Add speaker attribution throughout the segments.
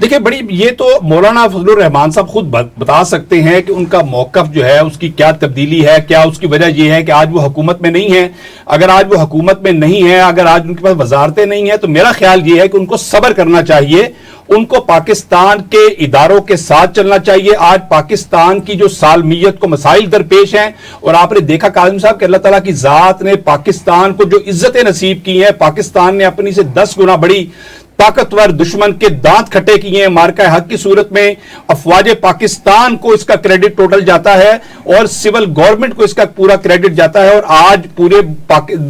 Speaker 1: دیکھیں بڑی یہ تو مولانا فضل الرحمان صاحب خود بتا سکتے ہیں کہ ان کا موقف جو ہے اس کی کیا تبدیلی ہے, کیا اس کی وجہ یہ ہے کہ آج وہ حکومت میں نہیں ہے. اگر آج وہ حکومت میں نہیں ہے, اگر آج ان کے پاس وزارتیں نہیں ہیں, تو میرا خیال یہ ہے کہ ان کو صبر کرنا چاہیے, ان کو پاکستان کے اداروں کے ساتھ چلنا چاہیے. آج پاکستان کی جو سالمیت کو مسائل درپیش ہیں, اور آپ نے دیکھا کاظم صاحب کہ اللہ تعالیٰ کی ذات نے پاکستان کو جو عزتیں نصیب کی ہیں, پاکستان نے اپنی سے 10 گنا بڑی طاقتور دشمن کے دانت کھٹے کیے ہیں. مارکہ حق کی صورت میں افواج پاکستان کو اس کا کریڈٹ ٹوٹل جاتا ہے, اور سول گورنمنٹ کو اس کا پورا کریڈٹ جاتا ہے. اور آج پورے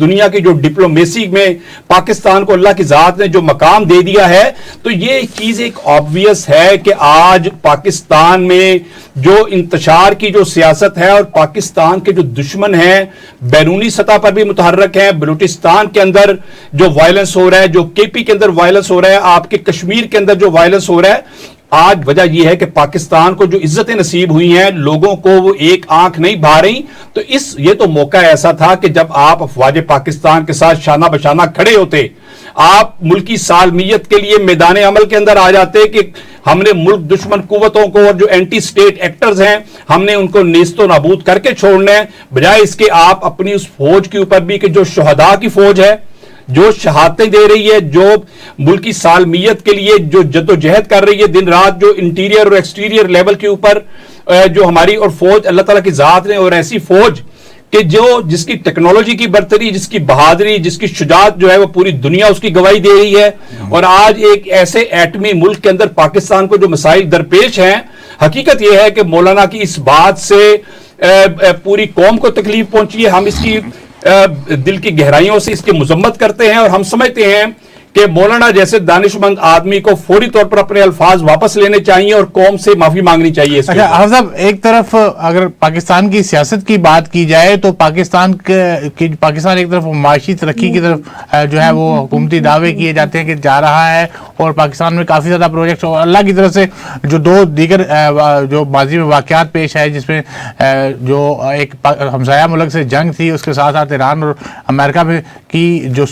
Speaker 1: دنیا کی جو ڈپلومیسی میں پاکستان کو اللہ کی ذات نے جو مقام دے دیا ہے, تو یہ چیز ایک آبویس ہے کہ آج پاکستان میں جو انتشار کی جو سیاست ہے, اور پاکستان کے جو دشمن ہیں بیرونی سطح پر بھی متحرک ہیں. بلوچستان کے اندر جو وائلنس ہو رہا ہے, جو کے پی کے اندر وائلنس ہو رہا ہے, آپ کے کشمیر کے اندر جو وائلنس ہو رہا ہے, آج وجہ یہ ہے کہ پاکستان کو جو عزتیں نصیب ہوئی ہیں, لوگوں کو وہ ایک آنکھ نہیں بھا رہی. تو یہ تو موقع ایسا تھا کہ جب آپ افواج پاکستان کے ساتھ شانہ بشانہ کھڑے ہوتے, آپ ملکی سالمیت کے لیے میدان عمل کے اندر آ جاتے کہ ہم نے ملک دشمن قوتوں کو اور جو اینٹی سٹیٹ ایکٹرز ہیں, ہم نے ان کو نیست و نابود کر کے چھوڑنا ہے, بجائے اس کے آپ اپنی اس فوج کے اوپر بھی کہ جو شہداء کی فوج ہے, جو شہادتیں دے رہی ہے, جو ملکی سالمیت کے لیے جو جد و جہد کر رہی ہے دن رات, جو انٹیریئر اور ایکسٹیریئر لیول کے اوپر جو ہماری اور فوج اللہ تعالیٰ کی ذات نے, اور ایسی فوج کہ جس کی ٹیکنالوجی کی برتری, جس کی بہادری, جس کی شجاعت جو ہے وہ پوری دنیا اس کی گواہی دے رہی ہے. اور آج ایک ایسے ایٹمی ملک کے اندر پاکستان کو جو مسائل درپیش ہیں, حقیقت یہ ہے کہ مولانا کی اس بات سے پوری قوم کو تکلیف پہنچی ہے. ہم اس کی دل کی گہرائیوں سے اس کی مذمت کرتے ہیں, اور ہم سمجھتے ہیں کہ مولانا جیسے دانشمند آدمی کو فوری طور پر اپنے الفاظ واپس لینے چاہیے اور قوم سے معافی مانگنی چاہیے.
Speaker 2: اچھا صاحب, ایک طرف اگر پاکستان کی سیاست کی بات کی جائے تو پاکستان ایک طرف معاشی ترقی کی طرف جو ہے وہ حکومتی دعوے کیے جاتے ہیں کہ جا رہا ہے, اور پاکستان میں کافی زیادہ پروجیکٹس, اور اللہ کی طرف سے جو دو دیگر جو ماضی میں واقعات پیش آئے, جس میں جو ایک ہمسایہ ملک سے جنگ تھی, اس کے ساتھ ساتھ ایران اور امریکہ میں کی جو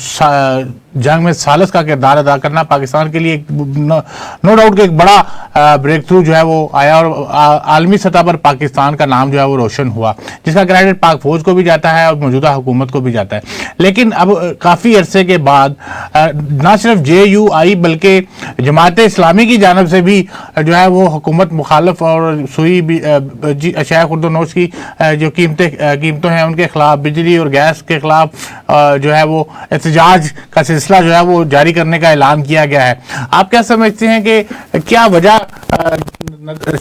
Speaker 2: جنگ میں ثالث کا کردار ادا کرنا پاکستان کے لیے نو ڈاؤٹ کہ ایک بڑا بریک تھرو جو ہے وہ آیا, اور عالمی سطح پر پاکستان کا نام جو ہے وہ روشن ہوا, جس کا کریڈٹ پاک فوج کو بھی جاتا ہے اور موجودہ حکومت کو بھی جاتا ہے. لیکن اب کافی عرصے کے بعد نہ صرف JUI بلکہ جماعت اسلامی کی جانب سے بھی جو ہے وہ حکومت مخالف اور سوئی اشیاء خورد و نوش کی جو قیمتوں ہیں ان کے خلاف, بجلی اور گیس کے خلاف جو ہے وہ احتجاج کا سلسلہ جو ہے وہ جاری کرنے کا اعلان کیا گیا ہے. آپ کیا سمجھتے ہیں کہ کیا وجہ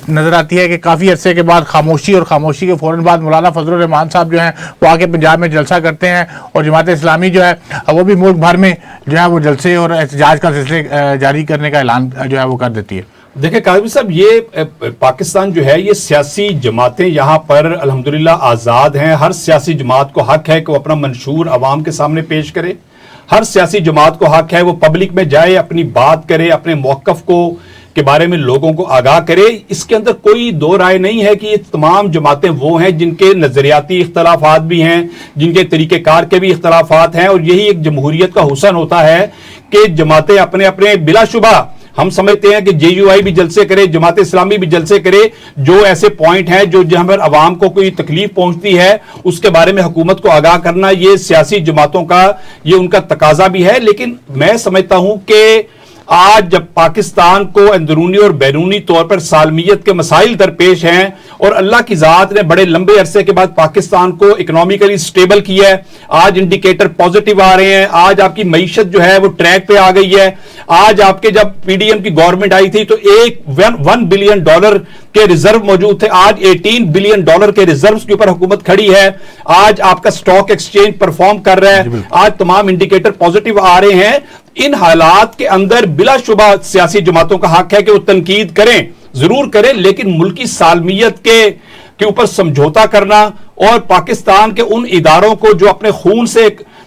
Speaker 2: نظر آتی ہے کہ کافی عرصے کے بعد خاموشی, اور خاموشی کے فوراً بعد مولانا فضل الرحمان صاحب جو ہیں وہ آ کے پنجاب میں جلسہ کرتے ہیں, اور جماعت اسلامی جو ہے وہ بھی ملک بھر میں جو ہے وہ جلسے اور احتجاج کا سلسلے جاری کرنے کا اعلان جو ہے وہ کر دیتی ہے؟
Speaker 1: دیکھیں قاضی صاحب, یہ پاکستان جو ہے یہ سیاسی جماعتیں یہاں پر الحمدللہ آزاد ہیں. ہر سیاسی جماعت کو حق ہے کہ وہ اپنا منشور عوام کے سامنے پیش کرے. ہر سیاسی جماعت کو حق ہے وہ پبلک میں جائے, اپنی بات کرے, اپنے موقف کو کے بارے میں لوگوں کو آگاہ کرے. اس کے اندر کوئی دو رائے نہیں ہے کہ یہ تمام جماعتیں وہ ہیں جن کے نظریاتی اختلافات بھی ہیں, جن کے طریقہ کار کے بھی اختلافات ہیں, اور یہی ایک جمہوریت کا حسن ہوتا ہے کہ جماعتیں اپنے اپنے بلا شبہ ہم سمجھتے ہیں کہ JUI بھی جلسے کرے, جماعت اسلامی بھی جلسے کرے, جو ایسے پوائنٹ ہیں جو جہاں پر عوام کو کوئی تکلیف پہنچتی ہے اس کے بارے میں حکومت کو آگاہ کرنا, یہ سیاسی جماعتوں کا یہ ان کا تقاضا بھی ہے. لیکن میں سمجھتا ہوں کہ آج جب پاکستان کو اندرونی اور بیرونی طور پر سالمیت کے مسائل درپیش ہیں, اور اللہ کی ذات نے بڑے لمبے عرصے کے بعد پاکستان کو اکنامیکلی سٹیبل کیا ہے, آج انڈیکیٹر پازیٹیو آ رہے ہیں, آج آپ کی معیشت جو ہے وہ ٹریک پہ آ گئی ہے. آج آپ کے جب PDM کی گورنمنٹ آئی تھی تو $1 بلین کے ریزرو موجود تھے, آج $18 بلین کے ریزروز کے اوپر حکومت کھڑی ہے. آج آپ کا سٹاک ایکسچینج پرفارم کر رہا ہے, آج تمام انڈیکیٹر پازیٹیو آ رہے ہیں. ان حالات کے اندر بلا شبہ سیاسی جماعتوں کا حق ہے کہ وہ تنقید کریں, ضرور کریں, لیکن ملکی سالمیت کے اوپر سمجھوتا کرنا اور پاکستان کے ان اداروں کو جو اپنے خون سے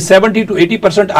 Speaker 1: 70 to 80%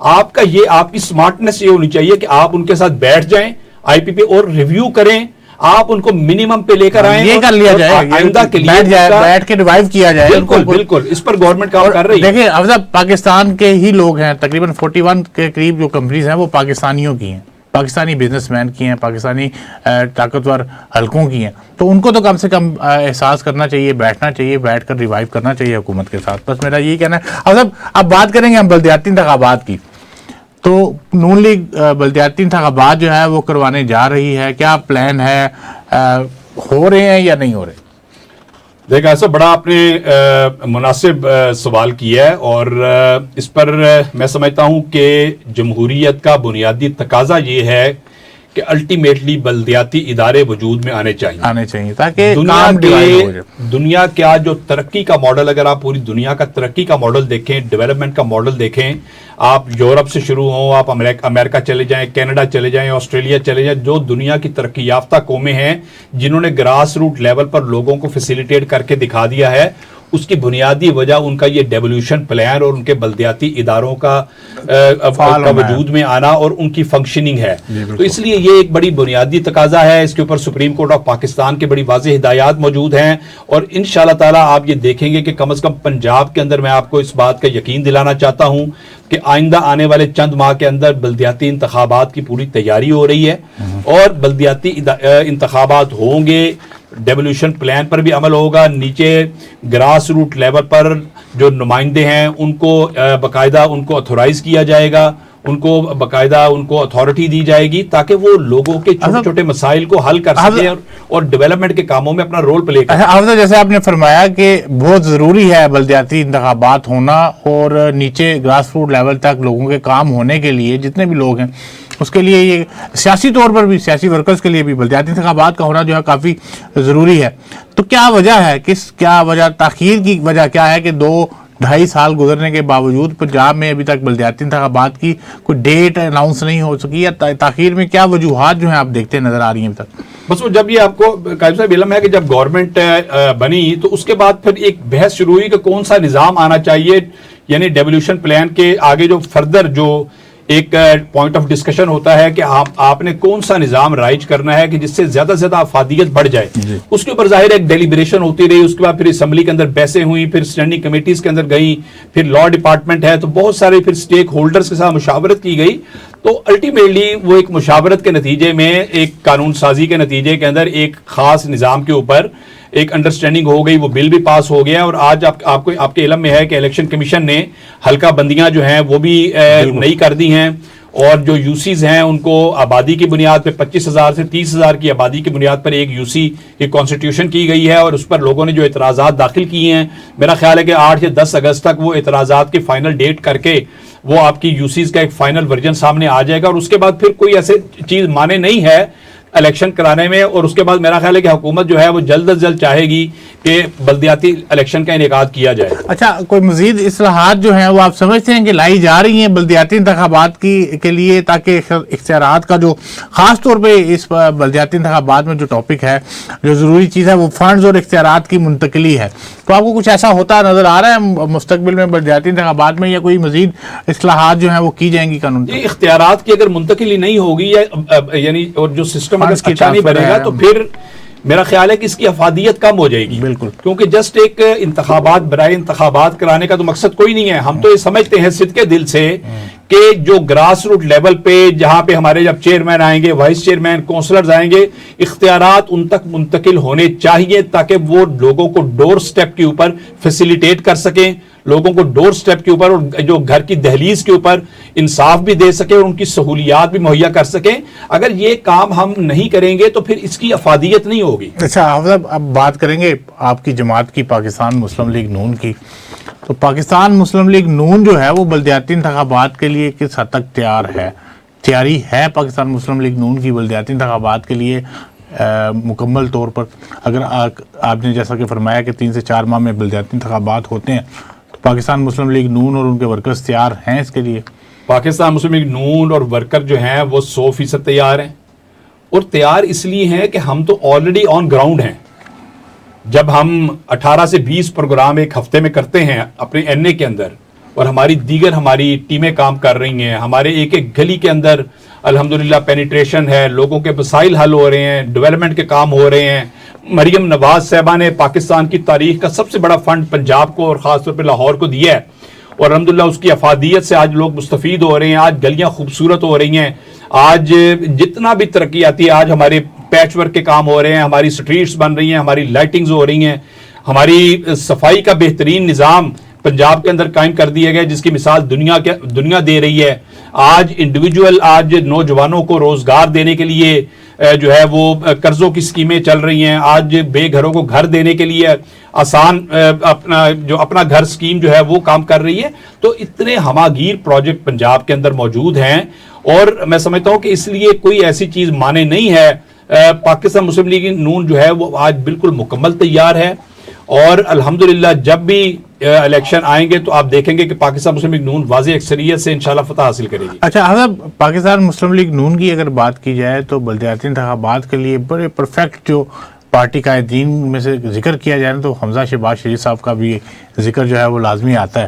Speaker 1: آپ کا یہ آپ کی سمارٹنس یہ ہونی چاہیے کہ آپ ان کے ساتھ بیٹھ جائیں آئی پی پہ اور ریویو کریں, آپ ان کو منیمم پہ لے کر آئیں,
Speaker 2: یہ کر لیا جائے
Speaker 1: آئندہ کے لیے
Speaker 2: بیٹھ کے ریوائیو کیا جائے.
Speaker 1: بالکل بالکل اس پر گورنمنٹ کام کر رہی ہے.
Speaker 2: دیکھیں افضل, پاکستان کے ہی لوگ ہیں, تقریباً 41 کے قریب جو کمپنیز ہیں وہ پاکستانیوں کی ہیں, پاکستانی بزنس مین کی ہیں, پاکستانی طاقتور حلقوں کی ہیں. تو ان کو تو کم سے کم احساس کرنا چاہیے, بیٹھنا چاہیے, بیٹھ کر ریوائیو کرنا چاہیے حکومت کے ساتھ. بس میرا یہی کہنا ہے. اب بات کریں گے ہم بلدیاتی انتخابات کی. تو نون لیگ بلدیاتی انتخابات جو ہے وہ کروانے جا رہی ہے, کیا پلان ہے, ہو رہے ہیں یا نہیں ہو رہے؟
Speaker 1: دیکھا ایسا بڑا آپ نے مناسب سوال کیا ہے, اور اس پر میں سمجھتا ہوں کہ جمہوریت کا بنیادی تقاضا یہ ہے کہ الٹیمیٹلی بلدیاتی ادارے وجود میں آنے چاہیے
Speaker 2: تاکہ
Speaker 1: دنیا کا جو ترقی کا ماڈل, اگر آپ پوری دنیا کا ترقی کا ماڈل دیکھیں, ڈیولپمنٹ کا ماڈل دیکھیں, آپ یورپ سے شروع ہوں, آپ امریکہ چلے جائیں, کینیڈا چلے جائیں, آسٹریلیا چلے جائیں, جو دنیا کی ترقی یافتہ قومیں ہیں جنہوں نے گراس روٹ لیول پر لوگوں کو فیسیلیٹیٹ کر کے دکھا دیا ہے, اس کی بنیادی وجہ ان کا یہ ڈیولوشن پلان اور ان کے بلدیاتی اداروں کا وجود میں آنا اور ان کی فنکشننگ ہے. تو اس لیے یہ ایک بڑی بنیادی تقاضا ہے. اس کے اوپر سپریم کورٹ آف پاکستان کے بڑی واضح ہدایات موجود ہیں, اور انشاءاللہ تعالیٰ آپ یہ دیکھیں گے کہ کم از کم پنجاب کے اندر میں آپ کو اس بات کا یقین دلانا چاہتا ہوں کہ آئندہ آنے والے چند ماہ کے اندر بلدیاتی انتخابات کی پوری تیاری ہو رہی ہے, اور بلدیاتی انتخابات ہوں گے, ڈیولوشن پلان پر بھی عمل ہوگا, نیچے گراس روٹ لیول پر جو نمائندے ہیں ان کو باقاعدہ ان کو اتھورائز کیا جائے گا, ان کو باقاعدہ ان کو اتھارٹی دی جائے گی تاکہ وہ لوگوں کے چھوٹے چھوٹے مسائل کو حل کر سکیں اور ڈیولپمنٹ کے کاموں میں اپنا رول پلے کریں.
Speaker 2: جیسے آپ نے فرمایا کہ بہت ضروری ہے بلدیاتی انتخابات ہونا, اور نیچے گراس روٹ لیول تک لوگوں کے کام ہونے کے لیے جتنے بھی لوگ ہیں اس کے لیے, یہ سیاسی طور پر بھی, سیاسی ورکرز کے لیے بھی بلدیاتی انتخابات کا ہونا جو ہے کافی ضروری ہے. تو کیا وجہ ہے, کیا وجہ, تاخیر کی وجہ کیا ہے کہ 2-2.5 سال گزرنے کے باوجود پنجاب میں ابھی تک بلدیاتی انتخابات کی کوئی ڈیٹ اناؤنس نہیں ہو سکی, یا تاخیر میں کیا وجوہات جو ہیں آپ دیکھتے نظر آ رہی ہیں ابھی تک؟
Speaker 1: بس وہ جب یہ آپ کو قائم صاحب علم ہے کہ جب گورنمنٹ بنی تو اس کے بعد پھر ایک بحث شروع ہوئی کہ کون سا نظام آنا چاہیے, یعنی ڈیولوشن پلان کے آگے جو فردر جو ایک پوائنٹ آف ڈسکشن ہوتا ہے کہ آپ نے کون سا نظام رائج کرنا ہے کہ جس سے زیادہ سے زیادہ افادیت بڑھ جائے. اس کے اوپر ظاہر ایک ڈیلیبریشن ہوتی رہی, اس کے بعد پھر اسمبلی کے اندر بحثیں ہوئی, پھر اسٹینڈنگ کمیٹیز کے اندر گئیں, پھر لا ڈپارٹمنٹ ہے, تو بہت سارے پھر اسٹیک ہولڈرز کے ساتھ مشاورت کی گئی. تو الٹیمیٹلی وہ ایک مشاورت کے نتیجے میں, ایک قانون سازی کے نتیجے کے اندر ایک خاص نظام کے اوپر ایک انڈرسٹینڈنگ ہو گئی, وہ بل بھی پاس ہو گیا. اور آج آپ کے علم میں ہے کہ الیکشن کمیشن نے حلقہ بندیاں جو ہیں وہ بھی نئی کر دی ہیں, اور جو یو سیز ہیں ان کو آبادی کی بنیاد پہ 25,000 سے 30,000 کی آبادی کی بنیاد پر ایک یو سی کی کانسٹیٹیوشن کی گئی ہے, اور اس پر لوگوں نے جو اعتراضات داخل کیے ہیں, میرا خیال ہے کہ 8 یا 10 اگست تک وہ اعتراضات کی فائنل ڈیٹ کر کے وہ آپ کی یو سیز کا ایک فائنل ورژن سامنے آ جائے گا. اور اس کے بعد پھر کوئی ایسے چیز مانے نہیں ہے الیکشن کرانے میں, اور اس کے بعد میرا خیال ہے کہ حکومت جو ہے وہ جلد از جلد چاہے گی کہ بلدیاتی الیکشن کا انعقاد کیا جائے.
Speaker 2: اچھا, کوئی مزید اصلاحات جو ہیں وہ آپ سمجھتے ہیں کہ لائی جا رہی ہیں بلدیاتی انتخابات کے لیے, تاکہ اختیارات کا جو خاص طور پہ اس بلدیاتی انتخابات میں جو ٹاپک ہے, جو ضروری چیز ہے وہ فنڈز اور اختیارات کی منتقلی ہے, تو آپ کو کچھ ایسا ہوتا نظر آ رہا ہے مستقبل میں بلدیاتی انتخابات میں, یا کوئی مزید اصلاحات جو ہیں وہ کی جائیں گی قانون پر؟
Speaker 1: اختیارات کی اگر منتقلی نہیں ہوگی, یعنی اور جو سسٹم اگر اچھا نہیں بنے گا, تو پھر میرا خیال ہے کہ اس کی افادیت کم ہو جائے گی. بالکل, کیونکہ جسٹ ایک انتخابات برائے انتخابات کرانے کا تو مقصد کوئی نہیں ہے. ہم تو یہ سمجھتے ہیں صدقے دل سے کہ جو گراس روٹ لیول پہ جہاں پہ ہمارے جب چیئرمین آئیں گے, وائس چیئرمین, کونسلرز آئیں گے, اختیارات ان تک منتقل ہونے چاہیے تاکہ وہ لوگوں کو ڈور سٹیپ کے اوپر فیسیلیٹیٹ کر سکیں, لوگوں کو ڈور سٹیپ کے اوپر اور جو گھر کی دہلیز کے اوپر انصاف بھی دے سکیں اور ان کی سہولیات بھی مہیا کر سکیں. اگر یہ کام ہم نہیں کریں گے تو پھر اس کی افادیت نہیں ہوگی.
Speaker 2: اچھا حافظ, اب بات کریں گے آپ کی جماعت کی, پاکستان مسلم لیگ نون کی. تو پاکستان مسلم لیگ نون جو ہے وہ بلدیاتی انتخابات کے لیے کس حد تک تیاری ہے پاکستان مسلم لیگ نون کی بلدیاتی انتخابات کے لیے مکمل طور پر؟ اگر آپ نے جیسا کہ فرمایا کہ 3 سے 4 ماہ میں بلدیاتی انتخابات ہوتے ہیں, تو پاکستان مسلم لیگ نون اور ان کے ورکرز تیار ہیں اس کے لیے؟
Speaker 1: پاکستان مسلم لیگ نون اور ورکر جو ہیں وہ 100% تیار ہیں, اور تیار اس لیے ہیں کہ ہم تو آلریڈی آن گراؤنڈ ہیں. جب ہم 18 سے 20 پروگرام ایک ہفتے میں کرتے ہیں اپنے این اے کے اندر, اور ہماری دیگر ہماری ٹیمیں کام کر رہی ہیں. ہمارے ایک ایک گلی کے اندر الحمدللہ پینیٹریشن ہے, لوگوں کے مسائل حل ہو رہے ہیں, ڈیولپمنٹ کے کام ہو رہے ہیں. مریم نواز صاحبہ نے پاکستان کی تاریخ کا سب سے بڑا فنڈ پنجاب کو اور خاص طور پہ لاہور کو دیا ہے, اور الحمدللہ اس کی افادیت سے آج لوگ مستفید ہو رہے ہیں. آج گلیاں خوبصورت ہو رہی ہیں. آج جتنا بھی ترقی آتی ہے, آج ہمارے پیچ ورک کے کام ہو رہے ہیں, ہماری سٹریٹس بن رہی ہیں, ہماری لائٹنگز ہو رہی ہیں, ہماری صفائی کا بہترین نظام پنجاب کے اندر قائم کر دیا گیا جس کی مثال دنیا دے رہی ہے. آج انڈیویجول آج نوجوانوں کو روزگار دینے کے لیے جو ہے وہ قرضوں کی سکیمیں چل رہی ہیں. آج بے گھروں کو گھر دینے کے لیے آسان اپنا گھر سکیم جو ہے وہ کام کر رہی ہے. تو اتنے ہماگیر پروجیکٹ پنجاب کے اندر موجود ہیں, اور میں سمجھتا ہوں کہ اس لیے کوئی ایسی چیز مانے نہیں ہے. پاکستان مسلم لیگ نون جو ہے وہ آج بالکل مکمل تیار ہے, اور الحمدللہ جب بھی الیکشن آئیں گے تو آپ دیکھیں گے کہ پاکستان مسلم لیگ نون واضح اکثریت سے انشاءاللہ فتح حاصل کرے گی.
Speaker 2: اچھا حضرت, پاکستان مسلم لیگ نون کی اگر بات کی جائے تو بلدیاتی انتخابات کے لیے بڑے پرفیکٹ جو پارٹی قائدین میں سے ذکر کیا جائے نا, تو حمزہ شہباز شریف صاحب کا بھی ذکر جو ہے وہ لازمی آتا ہے.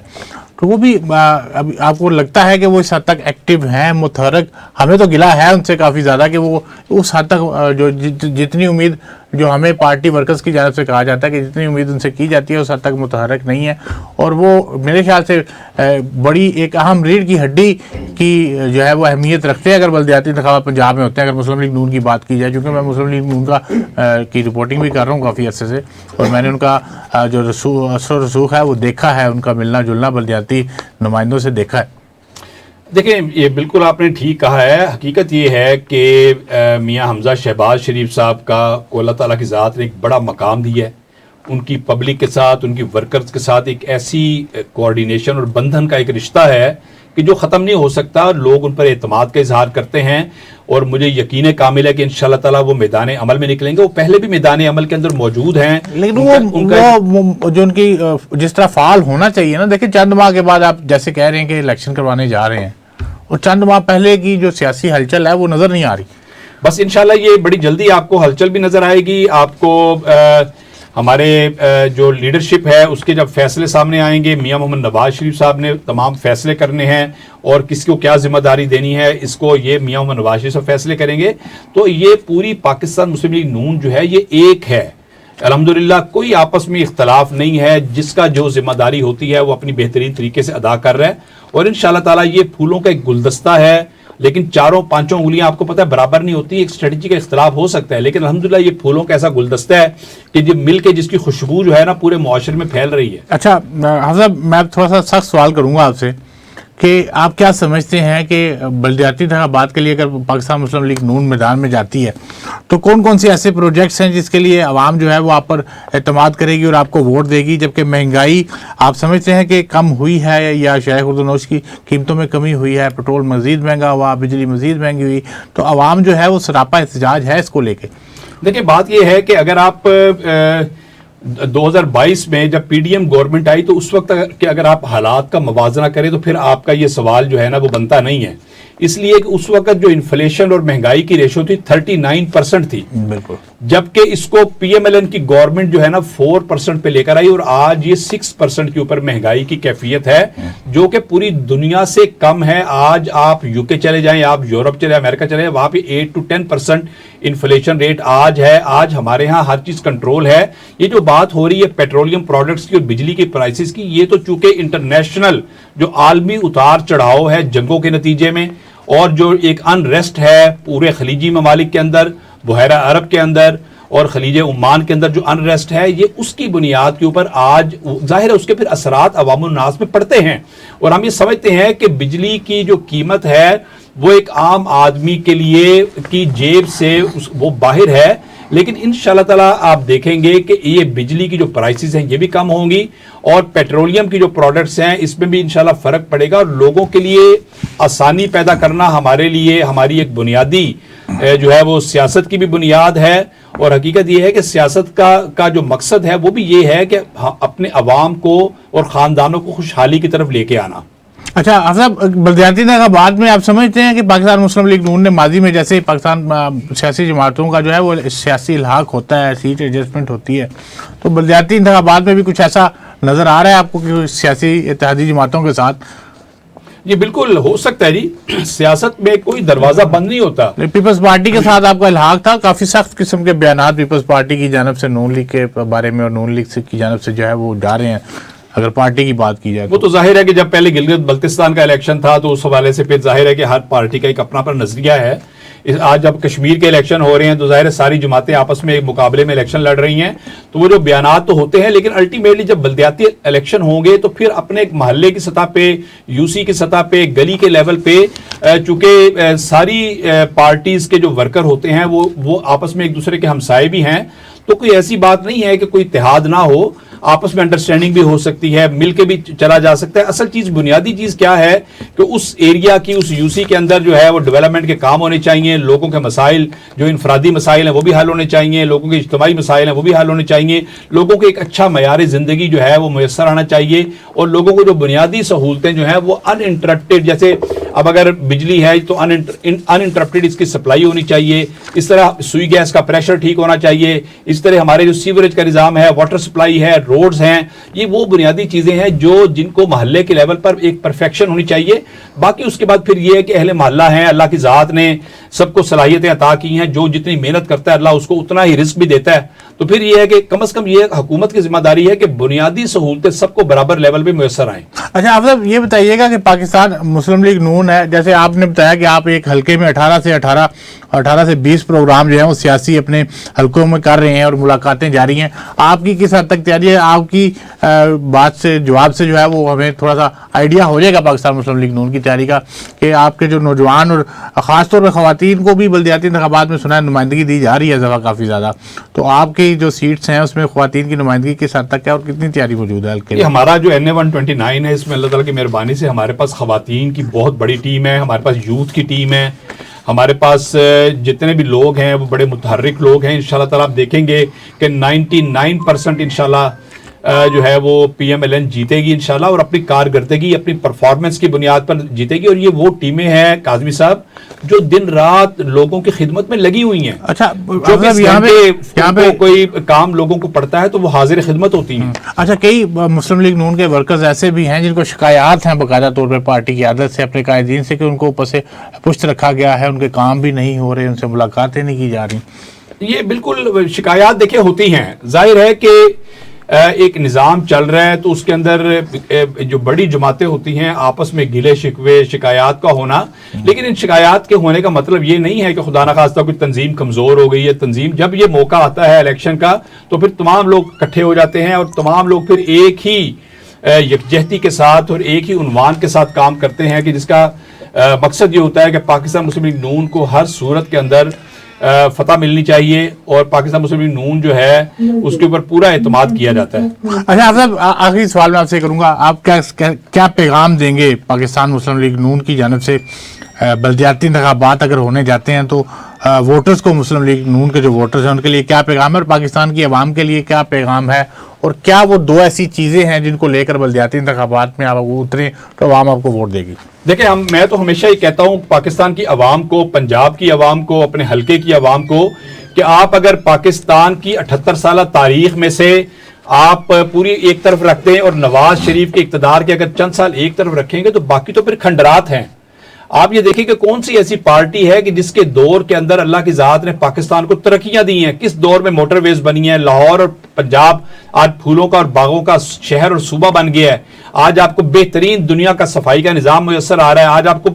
Speaker 2: تو وہ بھی آپ کو لگتا ہے کہ وہ اس حد تک ایکٹیو ہیں, متحرک؟ ہمیں تو گلا ہے ان سے کافی زیادہ کہ وہ اس حد تک جو جتنی امید جو ہمیں پارٹی ورکرز کی جانب سے کہا جاتا ہے کہ جتنی امید ان سے کی جاتی ہے اس حد تک متحرک نہیں ہے, اور وہ میرے خیال سے بڑی ایک اہم ریڑھ کی ہڈی کی جو ہے وہ اہمیت رکھتے ہیں اگر بلدیاتی انتخابات پنجاب میں ہوتے ہیں. اگر مسلم لیگ نون کی بات کی جائے, کیونکہ میں مسلم لیگ نون کی رپورٹنگ بھی کر رہا ہوں کافی عرصے سے, اور میں نے ان کا جو اثر و رسوخ ہے وہ دیکھا ہے, ان کا ملنا جلنا بلدیاتی نمائندوں سے دیکھا ہے.
Speaker 1: دیکھیں, یہ بالکل آپ نے ٹھیک کہا ہے. حقیقت یہ ہے کہ میاں حمزہ شہباز شریف صاحب کو اللہ تعالیٰ کی ذات نے ایک بڑا مقام دیا ہے. ان کی پبلک کے ساتھ, ان کی ورکرز کے ساتھ ایک ایسی کوارڈینیشن اور بندھن کا ایک رشتہ ہے کہ جو ختم نہیں ہو سکتا. لوگ ان پر اعتماد کا اظہار کرتے ہیں, اور مجھے یقین کامل ہے کہ انشاءاللہ تعالیٰ وہ میدان عمل میں نکلیں گے. وہ پہلے بھی میدان عمل کے اندر موجود ہیں,
Speaker 2: لیکن وہ جو ان کی جس طرح فعال ہونا چاہیے نا. دیکھیں, چند ماہ کے بعد آپ جیسے کہہ رہے ہیں کہ الیکشن کروانے جا رہے ہیں, اور چند ماہ پہلے کی جو سیاسی ہلچل ہے وہ نظر نہیں آ رہی.
Speaker 1: بس انشاءاللہ یہ بڑی جلدی آپ کو ہلچل بھی نظر آئے گی. آپ کو ہمارے جو لیڈرشپ ہے اس کے جب فیصلے سامنے آئیں گے, میاں محمد نواز شریف صاحب نے تمام فیصلے کرنے ہیں, اور کس کو کیا ذمہ داری دینی ہے اس کو یہ میاں محمد نواز شریف صاحب فیصلے کریں گے. تو یہ پوری پاکستان مسلم لیگ نون جو ہے یہ ایک ہے الحمدللہ. کوئی آپس میں اختلاف نہیں ہے. جس کا جو ذمہ داری ہوتی ہے وہ اپنی بہترین طریقے سے ادا کر رہا ہے, اور انشاءاللہ تعالیٰ یہ پھولوں کا ایک گلدستہ ہے, لیکن چاروں پانچوں انگلیاں آپ کو پتہ ہے برابر نہیں ہوتی. ایک اسٹریٹجی کا اختلاف ہو سکتا ہے, لیکن الحمدللہ یہ پھولوں کا ایسا گلدستہ ہے کہ جو مل کے جس کی خوشبو جو ہے نا پورے معاشرے میں پھیل رہی ہے.
Speaker 2: اچھا حضرت, میں تھوڑا سا سخت سوال کروں گا آپ سے کہ آپ کیا سمجھتے ہیں کہ بلدیاتی انتخابات کے لیے اگر پاکستان مسلم لیگ نون میدان میں جاتی ہے تو کون کون سے ایسے پروجیکٹس ہیں جس کے لیے عوام جو ہے وہ آپ پر اعتماد کرے گی اور آپ کو ووٹ دے گی, جبکہ مہنگائی آپ سمجھتے ہیں کہ کم ہوئی ہے یا شیخ اردونوش کی قیمتوں میں کمی ہوئی ہے, پیٹرول مزید مہنگا ہوا, بجلی مزید مہنگی ہوئی, تو عوام جو ہے وہ سراپا احتجاج ہے اس کو لے کے؟
Speaker 1: دیکھیں, بات یہ ہے کہ اگر آپ 2022 میں جب پی ڈی ایم گورنمنٹ آئی تو اس وقت کہ اگر آپ حالات کا موازنہ کریں تو پھر آپ کا یہ سوال جو ہے نا وہ بنتا نہیں ہے, اس لیے کہ اس وقت جو انفلیشن اور مہنگائی کی ریشو تھی 39% تھی,
Speaker 2: بالکل,
Speaker 1: جبکہ اس کو پی ایم ایل این کی گورنمنٹ جو ہے نا 4% پہ لے کر آئی, اور آج یہ 6% کے اوپر مہنگائی کی کیفیت ہے جو کہ پوری دنیا سے کم ہے. آج آپ یو کے چلے جائیں, آپ یورپ چلے جائیں, امریکہ چلے جائیں, وہاں پہ 8 to 10% انفلیشن ریٹ آج ہے. آج ہمارے ہاں ہر چیز کنٹرول ہے. یہ جو بات ہو رہی ہے پیٹرولیم پروڈکٹس کی اور بجلی کی پرائسز کی, یہ تو چونکہ انٹرنیشنل جو عالمی اتار چڑھاؤ ہے جنگوں کے نتیجے میں, اور جو ایک انریسٹ ہے پورے خلیجی ممالک کے اندر, بحیرہ عرب کے اندر اور خلیج عمان کے اندر جو انریسٹ ہے, یہ اس کی بنیاد کے اوپر آج ظاہر ہے اس کے پھر اثرات عوام الناس میں پڑتے ہیں. اور ہم یہ سمجھتے ہیں کہ بجلی کی جو قیمت ہے وہ ایک عام آدمی کے لیے کی جیب سے وہ باہر ہے, لیکن انشاءاللہ تعالیٰ آپ دیکھیں گے کہ یہ بجلی کی جو پرائسز ہیں یہ بھی کم ہوں گی, اور پیٹرولیم کی جو پروڈکٹس ہیں اس میں بھی انشاءاللہ فرق پڑے گا, اور لوگوں کے لیے آسانی پیدا کرنا ہمارے لیے ہماری ایک بنیادی جو ہے وہ سیاست کی بھی بنیاد ہے. اور حقیقت یہ ہے کہ سیاست کا جو مقصد ہے وہ بھی یہ ہے کہ اپنے عوام کو اور خاندانوں کو خوشحالی کی طرف لے کے آنا.
Speaker 2: اچھا حضرت, بلدیاتی انتخابات میں آپ سمجھتے ہیں کہ پاکستان مسلم لیگ نون نے ماضی میں جیسے پاکستان سیاسی جماعتوں کا جو ہے وہ سیاسی الحاق ہوتا ہے, سیٹ ایڈجسٹمنٹ ہوتی ہے, تو بلدیاتی انتخابات میں بھی کچھ ایسا نظر آ رہا ہے آپ کو کہ سیاسی اتحادی جماعتوں کے ساتھ؟
Speaker 1: جی بالکل ہو سکتا ہے جی، سیاست میں کوئی دروازہ بند نہیں ہوتا.
Speaker 2: پیپلز پارٹی کے ساتھ آپ کا الحاق تھا، کافی سخت قسم کے بیانات پیپلز پارٹی کی جانب سے نون لیگ کے بارے میں اور نون لیگ کی جانب سے جو ہے وہ جا رہے ہیں اگر پارٹی کی بات کی جائے.
Speaker 1: وہ تو ظاہر ہے کہ جب پہلے گلگت بلتستان کا الیکشن تھا تو اس حوالے سے پھر ظاہر ہے کہ ہر پارٹی کا ایک اپنا اپنا نظریہ ہے. آج جب کشمیر کے الیکشن ہو رہے ہیں تو ظاہر ہے ساری جماعتیں آپس میں ایک مقابلے میں الیکشن لڑ رہی ہیں، تو وہ جو بیانات تو ہوتے ہیں، لیکن الٹیمیٹلی جب بلدیاتی الیکشن ہوں گے تو پھر اپنے ایک محلے کی سطح پہ، یو سی کی سطح پہ، گلی کے لیول پہ، چونکہ ساری پارٹیز کے جو ورکر ہوتے ہیں وہ آپس میں ایک دوسرے کے ہمسائے بھی ہیں، تو کوئی ایسی بات نہیں ہے کہ کوئی اتحاد نہ ہو، آپس میں انڈرسٹینڈنگ بھی ہو سکتی ہے، مل کے بھی چلا جا سکتا ہے. اصل چیز، بنیادی چیز کیا ہے کہ اس ایریا کی، اس یو سی کے اندر جو ہے وہ ڈیولپمنٹ کے کام ہونے چاہیے، لوگوں کے مسائل جو انفرادی مسائل ہیں وہ بھی حل ہونے چاہیے، لوگوں کے اجتماعی مسائل ہیں وہ بھی حل ہونے چاہیے، لوگوں کو ایک اچھا معیار زندگی جو ہے وہ میسر آنا چاہیے، اور لوگوں کو جو بنیادی سہولتیں جو ہیں وہ ان انٹرپٹیڈ، جیسے اب اگر بجلی ہے تو ان انٹرپٹیڈ اس کی سپلائی ہونی چاہیے، اس طرح سوئی گیس کا پریشر ٹھیک ہونا چاہیے، اس طرح ہمارے جو سیوریج کا نظام ہے، واٹر سپلائی ہے، روڈز ہیں، یہ وہ بنیادی چیزیں ہیں جن کو محلے کے لیول پر ایک پرفیکشن ہونی چاہیے. باقی اس کے بعد پھر یہ ہے کہ اہل محلہ ہیں، اللہ کی ذات نے سب کو صلاحیتیں عطا کی ہیں، جو جتنی محنت کرتا ہے اللہ اس کو اتنا ہی رزق بھی دیتا ہے. تو پھر یہ ہے کہ کم از کم یہ حکومت کی ذمہ داری ہے کہ بنیادی سہولتیں سب کو برابر لیول پہ میسر آئیں.
Speaker 2: اچھا آپ یہ بتائیے گا کہ پاکستان مسلم لیگ نون ہے، جیسے آپ نے بتایا کہ آپ ایک حلقے میں 18 سے 20 پروگرام جو ہیں وہ سیاسی اپنے حلقوں میں کر رہے ہیں اور ملاقاتیں جاری ہیں، آپ کی کس حد تک تیاری ہے؟ آپ کی بات سے، جواب سے جو ہے وہ ہمیں تھوڑا سا آئیڈیا ہو جائے گا پاکستان مسلم لیگ نون کی تیاری کا، کہ آپ کے جو نوجوان اور خاص طور پہ خواتین کو بھی بلدیاتی انتخابات میں سنا ہے نمائندگی دی جا رہی ہے اس دفعہ کافی زیادہ، تو آپ کی جو سیٹس ہیں اس میں خواتین کی نمائندگی کس حد تک ہے اور کتنی تیاری موجود ہے حلقے میں؟
Speaker 1: ہمارا جو NA-129 ہے، اس میں اللہ تعالیٰ کی مہربانی سے ہمارے پاس خواتین کی بہت بڑی ٹیم ہے، ہمارے پاس یوتھ کی ٹیم ہے، ہمارے پاس جتنے بھی لوگ ہیں وہ بڑے متحرک لوگ ہیں. انشاءاللہ تعالیٰ آپ دیکھیں گے کہ 99% انشاءاللہ جو ہے وہ PMLN جیتے گی انشاءاللہ، اور اپنی کارکردگی، اپنی پرفارمنس کی بنیاد پر جیتے گی. اور یہ وہ ٹیمیں ہیں کاظمی صاحب جو دن رات لوگوں کی خدمت میں لگی ہوئی ہیں.
Speaker 2: اچھا
Speaker 1: یہاں پہ کوئی کام لوگوں کو پڑتا ہے تو وہ حاضر خدمت ہوتی ہیں.
Speaker 2: اچھا، کئی مسلم لیگ نون کے ورکرز ایسے بھی ہیں جن کو شکایات ہیں باقاعدہ طور پہ پارٹی کی عادت سے، اپنے قائدین سے، کہ ان کو اوپر سے پشت رکھا گیا ہے، ان کے کام بھی نہیں ہو رہے، ان سے ملاقاتیں نہیں کی جا رہی.
Speaker 1: یہ بالکل شکایات دیکھیں ہوتی ہیں. ظاہر ہے کہ ایک نظام چل رہا ہے تو اس کے اندر جو بڑی جماعتیں ہوتی ہیں آپس میں گلے شکوے، شکایات کا ہونا، لیکن ان شکایات کے ہونے کا مطلب یہ نہیں ہے کہ خدا نخواستہ کوئی تنظیم کمزور ہو گئی ہے. تنظیم جب یہ موقع آتا ہے الیکشن کا تو پھر تمام لوگ اکٹھے ہو جاتے ہیں اور تمام لوگ پھر ایک ہی یکجہتی کے ساتھ اور ایک ہی عنوان کے ساتھ کام کرتے ہیں، کہ جس کا مقصد یہ ہوتا ہے کہ پاکستان مسلم لیگ نون کو ہر صورت کے اندر فتح ملنی چاہیے، اور پاکستان مسلم لیگ نون جو ہے اس کے اوپر پورا اعتماد کیا جاتا ہے.
Speaker 2: اچھا آپ صاحب، آخری سوال میں آپ سے کروں گا، آپ کیا پیغام دیں گے پاکستان مسلم لیگ نون کی جانب سے؟ بلدیاتی انتخابات اگر ہونے جاتے ہیں تو ووٹرز کو، مسلم لیگ نون کے جو ووٹرز ہیں ان کے لیے کیا پیغام ہے، اور پاکستان کی عوام کے لیے کیا پیغام ہے، اور کیا وہ دو ایسی چیزیں ہیں جن کو لے کر بلدیاتی انتخابات میں آپ اتریں تو عوام آپ کو ووٹ دے گی؟
Speaker 1: دیکھیں، میں تو ہمیشہ یہ کہتا ہوں پاکستان کی عوام کو، پنجاب کی عوام کو، اپنے حلقے کی عوام کو، کہ آپ اگر پاکستان کی 78 سالہ تاریخ میں سے آپ پوری ایک طرف رکھتے ہیں اور نواز شریف کے اقتدار کے اگر چند سال ایک طرف رکھیں گے تو باقی تو پھر کھنڈرات ہیں. آپ یہ دیکھیں کہ کون سی ایسی پارٹی ہے کہ جس کے دور کے اندر اللہ کی ذات نے پاکستان کو ترقیاں دی ہیں. کس دور میں موٹر ویز بنی ہیں، لاہور اور پنجاب آج پھولوں کا اور باغوں کا شہر اور صوبہ بن گیا ہے. آج آپ کو بہترین دنیا کا صفائی کا نظام میسر آ رہا ہے. آج آپ کو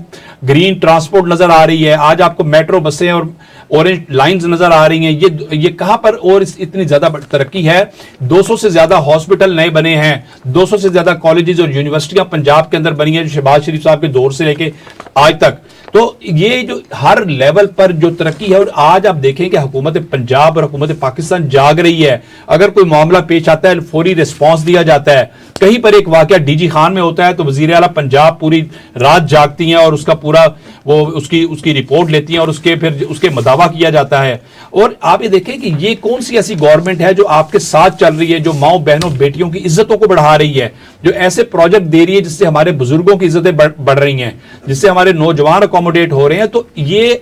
Speaker 1: گرین ٹرانسپورٹ نظر آ رہی ہے. آج آپ کو میٹرو بسیں اور اورنج لائنز نظر آ رہی ہیں. یہ کہاں پر اور اتنی زیادہ ترقی ہے. 200 سے زیادہ ہاسپٹل نئے بنے ہیں. 200 سے زیادہ کالجز اور یونیورسٹیاں پنجاب کے اندر بنی ہیں جو شہباز شریف صاحب کے دور سے لے کے آج تک. تو یہ جو ہر لیول پر جو ترقی ہے، اور آج آپ دیکھیں کہ حکومت پنجاب اور حکومت پاکستان جاگ رہی ہے. اگر کوئی معاملہ پیش آتا ہے فوری ریسپانس دیا جاتا ہے. کہیں پر ایک واقعہ ڈی جی خان میں ہوتا ہے تو وزیر اعلیٰ پنجاب پوری رات جاگتی ہیں اور اس کا پورا اس کی رپورٹ لیتی ہیں اور پھر اس کے مداوع کیا جاتا ہے. اور آپ یہ دیکھیں کہ یہ کون سی ایسی گورنمنٹ ہے جو آپ کے ساتھ چل رہی ہے، جو ماؤں بہنوں بیٹیوں کی عزتوں کو بڑھا رہی ہے، جو ایسے پروجیکٹ دے رہی ہے جس سے ہمارے بزرگوں کی عزتیں بڑھ رہی ہیں، جس سے ہمارے نوجوان اکوموڈیٹ ہو رہے ہیں. تو یہ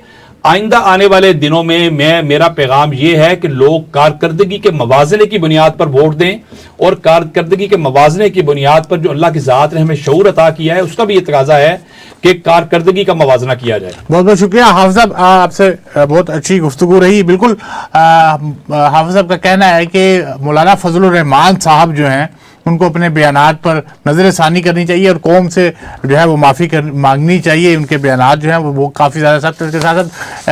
Speaker 1: آئندہ آنے والے دنوں میں میرا پیغام یہ ہے کہ لوگ کارکردگی کے موازنے کی بنیاد پر ووٹ دیں، اور کارکردگی کے موازنے کی بنیاد پر جو اللہ کی ذات نے ہمیں شعور عطا کیا ہے اس کا بھی یہ تقاضا ہے کہ کارکردگی کا موازنہ کیا جائے۔
Speaker 2: بہت بہت شکریہ حافظ صاحب، آپ سے بہت اچھی گفتگو رہی۔ بالکل حافظ صاحب کا کہنا ہے کہ مولانا فضل الرحمان صاحب جو ہیں ان کو اپنے بیانات پر نظر ثانی کرنی چاہیے اور قوم سے جو ہے وہ معافی مانگنی چاہیے۔ ان کے بیانات جو ہیں وہ کافی زیادہ سخت ہیں۔ اس کے ساتھ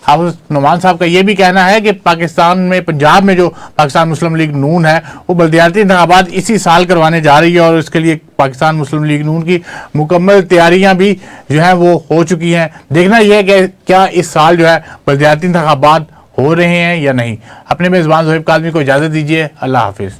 Speaker 2: حافظ نعمان صاحب کا یہ بھی کہنا ہے کہ پاکستان میں، پنجاب میں جو پاکستان مسلم لیگ نون ہے وہ بلدیاتی انتخابات اسی سال کروانے جا رہی ہے، اور اس کے لیے پاکستان مسلم لیگ نون کی مکمل تیاریاں بھی جو ہیں وہ ہو چکی ہیں۔ دیکھنا یہ ہے کہ کیا اس سال جو ہے بلدیاتی انتخابات ہو رہے ہیں یا نہیں۔ اپنے میزبان زہیب کاظمی کو اجازت دیجیے، اللہ حافظ۔